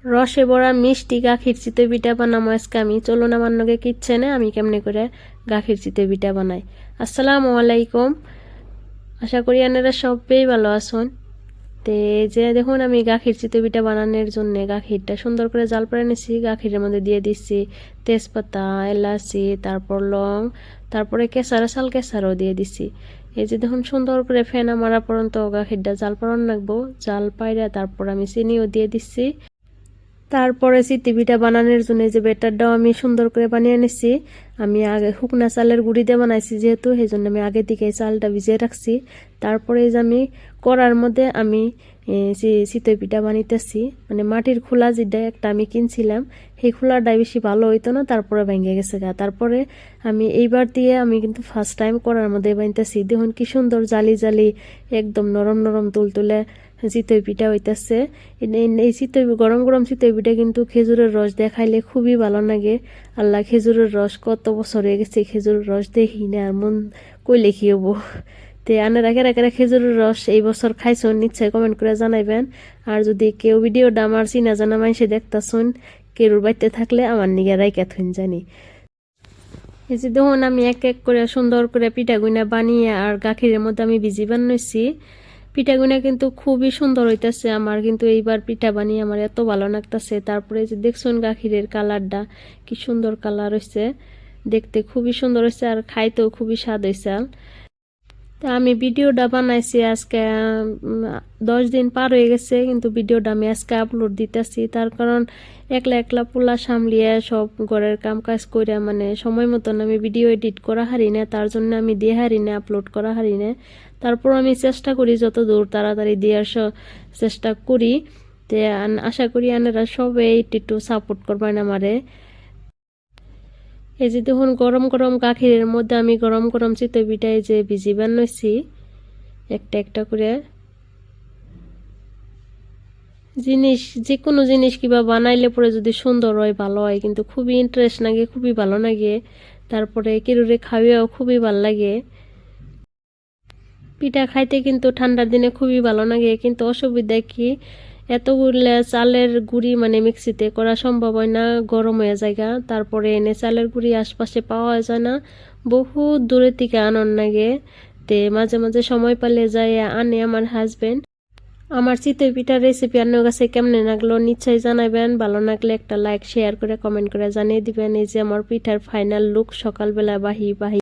রসে ভরা মিষ্টি গাখির চিতই পিঠা বানাবো আজকে আমি। চলুন আমার নগে কিচ্ছে না আমি কেমনে করে গাখির চিতই পিঠা বানাই। আসসালামু আলাইকুম, আশা করি আপনারা সবাই ভালো আছেন। তে যে দেখুন আমি গাখির চিতই পিঠা বানানোর জন্য গাখিরটা সুন্দর করে জাল করে নিছি। গাখিরের মধ্যে দিয়ে দিচ্ছি তেজপাতা, এলাচি, তারপর লং, তারপরে কেসারা চাল কেসারও দিয়ে দিছি। এই যে দেখুন সুন্দর করে ফেনা মারা পর্যন্ত গাখিরটা জাল পাড়ান রাখবো। জাল পাইরা তারপর আমি চিনিও দিয়ে দিচ্ছি। তারপরে চিতই পিঠা বানানোর জন্য যে ব্যাটারটাও আমি সুন্দর করে বানিয়ে নিচ্ছি। আমি আগে শুকনা চালের গুঁড়ি দিয়ে বানাইছি যেহেতু, সেই জন্য আমি আগে থেকে চালটা ভিজিয়ে রাখছি। তারপরে যে আমি কড়ার মধ্যে আমি চিতই পিঠা বানাইতেছি, মানে মাটির খোলা যেটা একটা আমি কিনছিলাম, সেই খোলাটাই বেশি ভালো হইতো না, তারপরে ভেঙে গেছে গা। তারপরে আমি এইবার দিয়ে আমি কিন্তু ফার্স্ট টাইম কড়ার মধ্যে বানাইতেছি। দেখুন কি সুন্দর জালি জালি একদম নরম নরম তুলতুলে চিতই পিঠা হইতেছে। এই চিতই গরম গরম চিতই পিঠা কিন্তু খেজুরের রস দিয়ে খাইলে খুবই ভালো লাগে। আল্লাহ, খেজুরের রস কত বছর হয়ে গেছে খেজুরের রস দেখি না, আর মন কইলে কি হবো। তে আনারা কেরা কেরা খেজুরের রস এই বছর খাইছুন নিশ্চয় কমেন্ট করে জানাইবেন। আর যদি কেউ ভিডিওটা আমার চিনা জানা মানুষে দেখতাছুন, কেরুর বাড়িতে থাকলে আমার নিগে রাইকা থুন জানি। এই যে দেখুন আমি এক এক করে সুন্দর করে পিঠাগুনা বানিয়ে আর গাখিরের মধ্যে আমি ভিজি বানাইছি। পিঠাগুনা কিন্তু খুবই সুন্দর হইতেছে আমার, কিন্তু এইবার পিঠা বানিয়ে আমার এত ভালো লাগতেছে। তারপরে যে দেখছুন গাখিরের কালারটা কি সুন্দর কালার হয়েছে, দেখতে খুবই সুন্দর হয়েছে আর খাইতেও খুবই স্বাদ হয়েছে। তা আমি ভিডিওটা বানাইছি আজকে 10 দিন পার হয়ে গেছে, কিন্তু ভিডিওটা আমি আজকে আপলোড দিতেছি। তার কারণ একলা একলা পোলা সামলিয়ে সব ঘরের কাম কাজ করে মানে সময় মতন আমি ভিডিও এডিট করা হারি না, তার জন্য আমি দিয়ে হারি না, আপলোড করা হারি না। তারপর আমি চেষ্টা করি যত দূর তাড়াতাড়ি দেওয়ার চেষ্টা করি। তে আশা করি আপনারা সবাই একটু সাপোর্ট করবেন আমারে। এই যে দেখুন গরম গরম গাখিরের মধ্যে আমি গরম গরম চিতই পিঠা এই যে ভিজি বানাইছি একটা একটা করে। জিনিস যে কোনো জিনিস কিবা বানাইলে পরে যদি সুন্দর হয় ভালো হয়, কিন্তু খুবই ইন্টারেস্ট লাগে, খুবই ভালো লাগে। তারপরে কেরুরে খাওয়াও খুবই ভালো লাগে। পিঠা খাইতে কিন্তু ঠান্ডার দিনে খুবই ভালো লাগে, কিন্তু অসুবিধা কি এতগুলো চালের গুঁড়ি মানে মিক্সিতে করা সম্ভব হয় না, গরম হয়ে যায়। তারপরে এনে চালের গুঁড়ি আশপাশে পাওয়া যায় না, বহুত দূরের থেকে আনন লাগে। তে মাঝে মাঝে সময় পেলে যায় আনে আমার হাজবেন্ড। আমার চিতই পিঠার রেসিপি আপনার কাছে কেমনে লাগলো নিশ্চয়ই জানাবেন। ভালো লাগলে একটা লাইক শেয়ার করে কমেন্ট করে জানিয়ে দিবেন। এই যে আমার পিঠার ফাইনাল লুক সকালবেলা বাহি বাহি